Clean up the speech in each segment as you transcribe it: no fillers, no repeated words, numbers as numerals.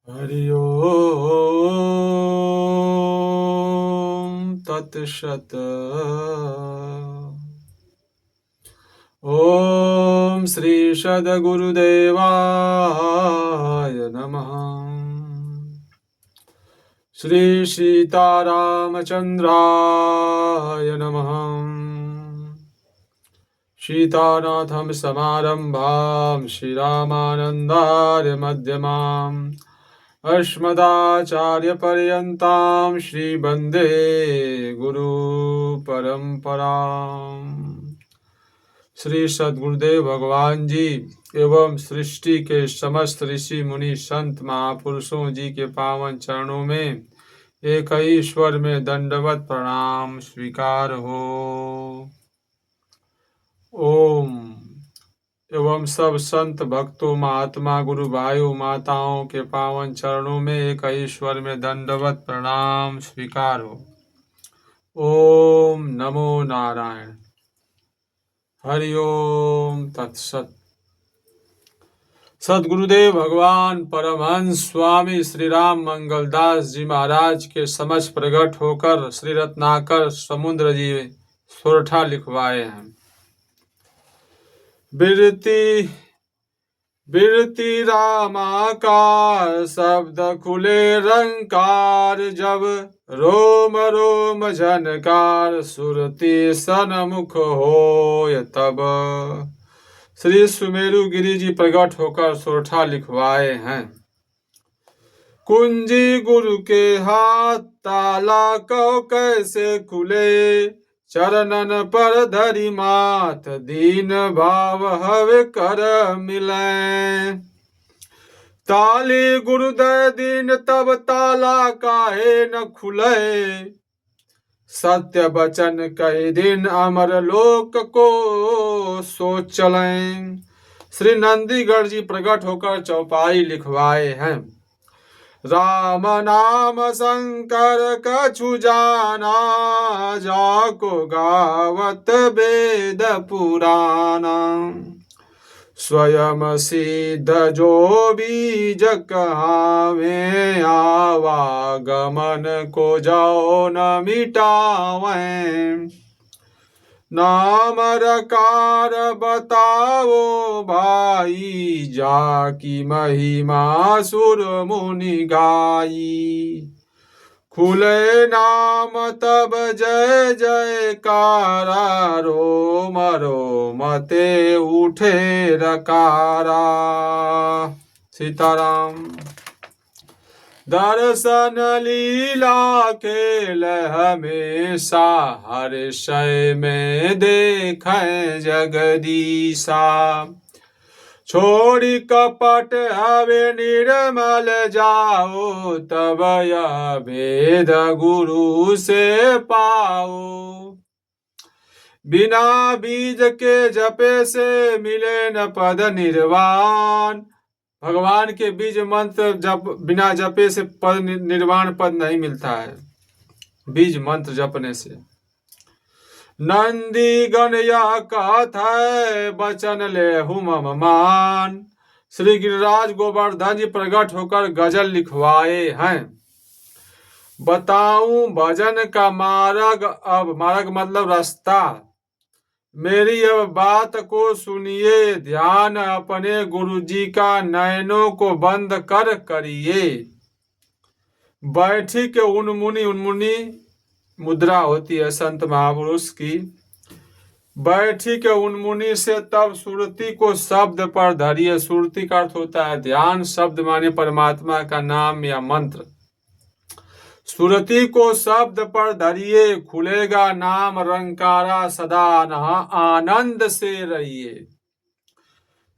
हरि ओम तत्सत। ओम श्री सद्गुरुदेवाय नमः। श्री सीतारामचंद्राय नमः। सीतानाथं समारंभां श्रीरामानन्दार्य मध्यमाम् अस्मदाचार्यपर्यन्तां श्रीवन्दे गुरुपरम्पराम्। श्री सद्गुरुदेव भगवान जी एवं सृष्टि के समस्त ऋषि मुनि संत महापुरुषों जी के पावन चरणों में एक ही ईश्वर में दंडवत प्रणाम स्वीकार हो। ओम एवं सब संत भक्तों महात्मा गुरु भाइयों माताओं के पावन चरणों में एक ईश्वर में दंडवत प्रणाम स्वीकार हो। ओम नमो नारायण। हरि ओम तत्सत। सद्गुरुदेव भगवान परमहंस स्वामी श्री राम मंगलदास जी महाराज के समक्ष प्रकट होकर श्री रत्नाकर समुद्र जी सोरठा लिखवाए हैं। बिरती रामाकार शब्द खुले रंकार जब रोम रोम झनकार सुरती सनमुख होय तब। श्री सुमेरु गिरि जी प्रकट होकर सोरठा लिखवाए हैं। कुंजी गुरु के हाथ ताला कौ कैसे खुले चरणन पर धरि मात दीन भाव हवे कर मिले। ताली गुरुदय दीन तब ताला काहे न खुले सत्य बचन कई दिन अमर लोक को सोच चलें। श्री नंदीगढ़ जी प्रकट होकर चौपाई लिखवाए हैं। राम नाम शंकर कछु जाना जाको गावत वेद पुराना स्वयं सिद्ध जो बीज कहावे आवागमन को जाओ न मिटावें। नाम रकार बताओ भाई जाकी महिमा सुर मुनि गाई। खुले नाम तब जय जयकारा रोम रोम ते उठे रकारा। सीताराम। दर्शन लीला खेल हमेशा हर शय में देखें जगदीशा। छोड़ी कपट हवे निर्मल जाओ तब यह भेद गुरु से पाओ। बिना बीज के जपे से मिले न पद निर्वाण। भगवान के बीज मंत्र जप बिना जपे से पद निर्वाण पद नहीं मिलता है, बीज मंत्र जपने से। नंदी गण यह कहत है बचन ले हुम मान। श्री गिरिराज गोवर्धन जी प्रकट होकर गजल लिखवाए हैं। बताऊं भजन का मार्ग, अब मार्ग मतलब रास्ता। मेरी अब बात को सुनिए ध्यान अपने गुरु जी का नयनों को बंद कर करिए। बैठी के उन्मुनी मुद्रा होती है संत महापुरुष की। बैठी के उन्मुनी से तब सुरती को शब्द पर धरिए। सुरती का अर्थ होता है ध्यान, शब्द माने परमात्मा का नाम या मंत्र। सुरती को शब्द पर धरिए खुलेगा नाम रंकारा सदा आनंद से रहिए।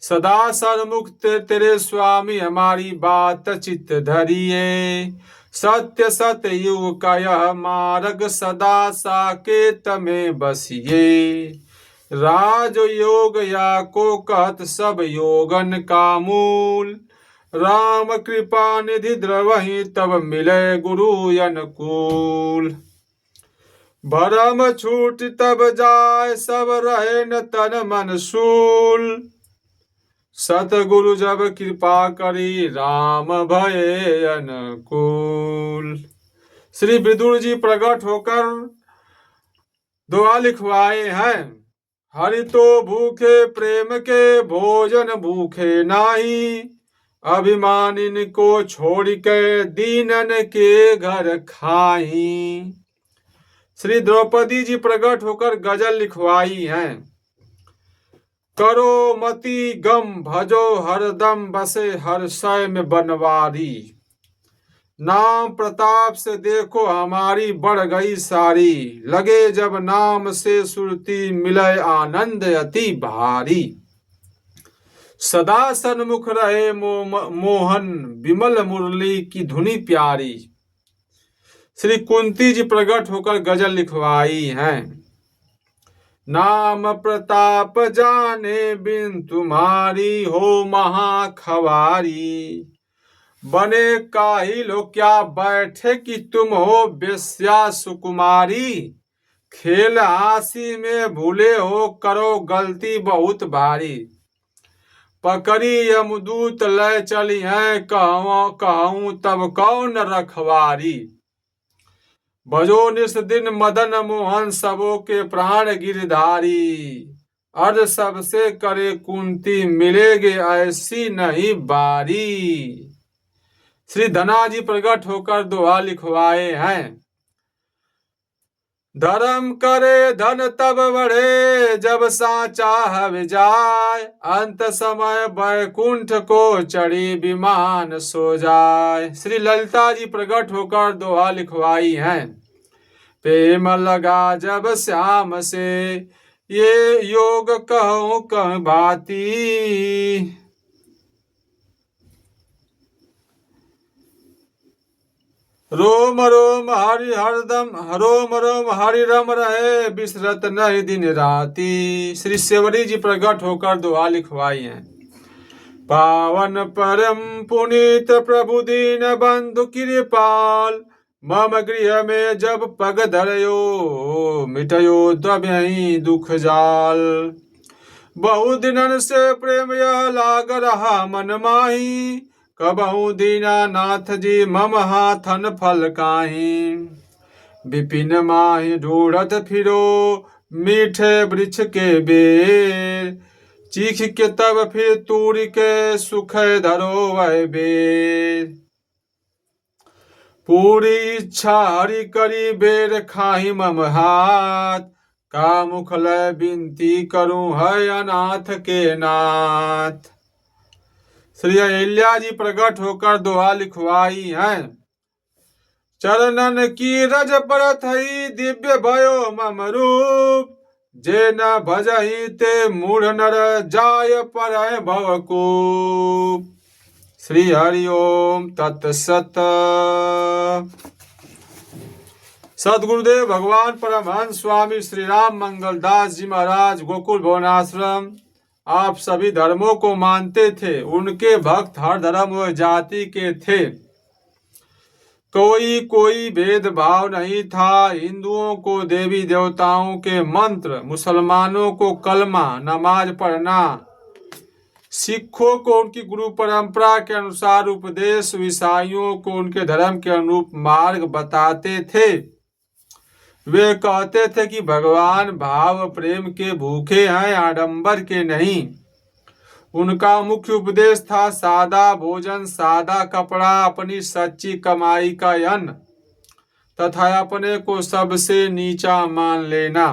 सदा सन्मुख तेरे स्वामी हमारी बात चित्त धरिए। सत्य सत्य युग का यह मार्ग सदा साकेत में बसिए। राज योग या को कहत सब योगन का मूल। राम कृपा निधि द्रवहि तब मिले गुरु अनुकूल। भरम छूट तब जाय सब रहे न तन मन सूल। सतगुरु जब कृपा करी राम भये अनुकूल। श्री विदुर जी प्रकट होकर दुआ लिखवाए हैं। हरि तो भूखे प्रेम के भोजन भूखे नाही, अभिमानिन को छोड़ के दीनन के घर खाई। श्री द्रौपदी जी प्रकट होकर गजल लिखवाई हैं। करो मति गम भजो हरदम बसे हर शय में बनवारी, नाम प्रताप से देखो हमारी बढ़ गई सारी, लगे जब नाम से सुरती मिले आनंद अति भारी। सदा सन्मुख रहे मोहन विमल मुरली की धुनी प्यारी। श्री कुंती जी प्रकट होकर गजल लिखवाई हैं। नाम प्रताप जाने बिन तुम्हारी हो महाखवारी, बने काहि लो क्या बैठे कि तुम हो बेस्या सुकुमारी, खेल हासी में भूले हो करो गलती बहुत भारी, पकड़ी यमदूत लय चली है कहूँ तब कौन रखवारी, भजो निस दिन मदन मोहन सबों के प्राण गिरधारी, अर्ज सबसे करे कुंती मिलेगे ऐसी नहीं बारी। श्री धनाजी प्रकट होकर दोहा लिखवाए हैं। धर्म करे धन तब बढ़े जब साचा हव जाय, अंत समय बैकुंठ को चढ़ी विमान सो जाय। श्री ललिता जी प्रकट होकर दोहा लिखवाई हैं। प्रेम लगा जब श्याम से ये योग कहूँ कह भाती, रोम रोम हरि हरदम रोम रोम हरि रम रहे बिसरत नहीं दिन राती। श्री सेवरी जी प्रकट होकर दोहा लिखवाई हैं। पावन परम पुनीत प्रभु दीन बंधु कृपाल, मम गृह में जब पग धरयो मिटयो द्वभ्यहि दुख जाल, बहु दिनन से प्रेम यह लाग रहा मन माही, कबहू दीनानाथ जी मम हाथन फल काहि, विपिन माहि ढूढ़त फिरो मीठे वृक्ष के बेर, चीख के तब फिर तूरी के सुख धरो वह बेर, पूरी इच्छा हरि करी बेर खाही मम हाथ, का मुख लय विनती करूं है अनाथ के नाथ। श्री अहिल्या जी प्रकट होकर दोहा लिखवाई हैं। चरणन की रज परत हई दिव्य भयो मम रूप, जे न भजहि ते मूढ़ नर जाय पर भवकूप। श्री हरि ओम तत्सत। सदगुरुदेव भगवान परमहंस स्वामी श्री राम मंगल दास जी महाराज गोकुल भवनाश्रम आप सभी धर्मों को मानते थे। उनके भक्त हर धर्म व जाति के थे, कोई भेदभाव नहीं था। हिंदुओं को देवी देवताओं के मंत्र, मुसलमानों को कलमा नमाज पढ़ना, सिखों को उनकी गुरु परंपरा के अनुसार उपदेश, ईसाइयों को उनके धर्म के अनुरूप मार्ग बताते थे। वे कहते थे कि भगवान भाव प्रेम के भूखे हैं, आडंबर के नहीं। उनका मुख्य उपदेश था सादा भोजन, सादा कपड़ा, अपनी सच्ची कमाई का अन्न तथा अपने को सबसे नीचा मान लेना।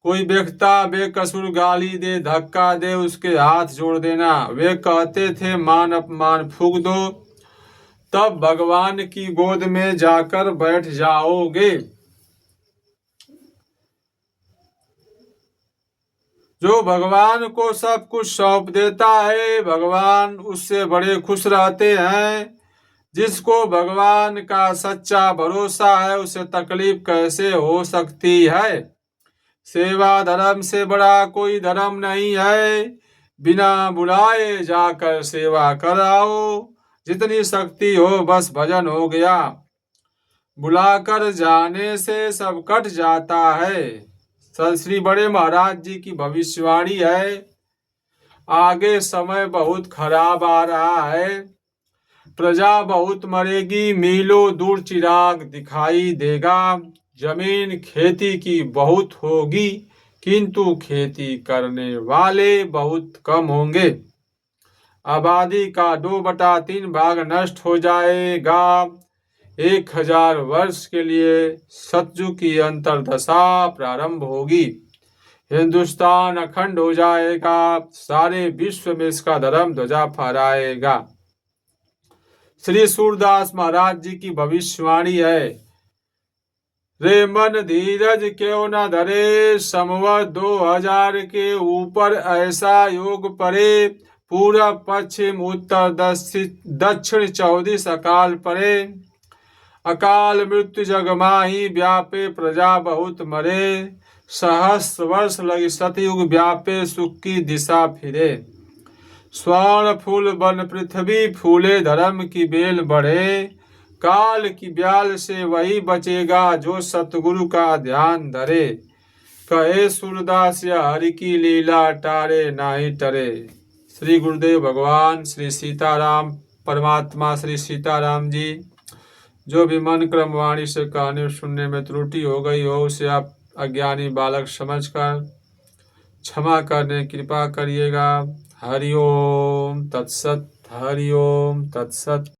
कोई व्यक्ता बेकसूर गाली दे, धक्का दे, उसके हाथ जोड़ देना। वे कहते थे मान अपमान फूंक दो, तब भगवान की गोद में जाकर बैठ जाओगे। जो भगवान को सब कुछ सौंप देता है, भगवान उससे बड़े खुश रहते हैं। जिसको भगवान का सच्चा भरोसा है, उसे तकलीफ कैसे हो सकती है। सेवा धर्म से बड़ा कोई धर्म नहीं है। बिना बुलाए जाकर सेवा कराओ, जितनी शक्ति हो बस भजन हो गया। बुलाकर जाने से सब कट जाता है। श्री बड़े महाराज जी की भविष्यवाणी है। आगे समय बहुत खराब आ रहा है, प्रजा बहुत मरेगी, मीलों दूर चिराग दिखाई देगा। जमीन खेती की बहुत होगी, किंतु खेती करने वाले बहुत कम होंगे। आबादी का 2/3 भाग नष्ट हो जाएगा। 1000 वर्ष के लिए सतयुग की अंतर्दशा प्रारंभ होगी। हिंदुस्तान अखंड हो जाएगा, सारे विश्व में इसका धर्म ध्वजा फहराएगा। श्री सूरदास महाराज जी की भविष्यवाणी है। रे मन धीरज क्यों न धरे, संवत 2000 के ऊपर ऐसा योग पड़े। पूरब पश्चिम उत्तर दक्षिण 34 अकाल पड़े। अकाल मृत्यु जग माही, व्यापे प्रजा बहुत मरे। सहस्र वर्ष लगी सतयुग, व्यापे सुख की दिशा फिरे। स्वर्ण फूल बन पृथ्वी, फूले धर्म की बेल बढ़े। काल की ब्याल से वही बचेगा, जो सतगुरु का ध्यान धरे। कहे सूरदास हरि की लीला, टारे नाही टरे। श्री गुरुदेव भगवान श्री सीताराम परमात्मा श्री सीताराम जी, जो भी मन क्रम वाणी से कहने सुनने में त्रुटि हो गई हो, उसे आप अज्ञानी बालक समझकर क्षमा करने कृपा करिएगा। हरि ओम तत्सत, हरि ओम तत्सत।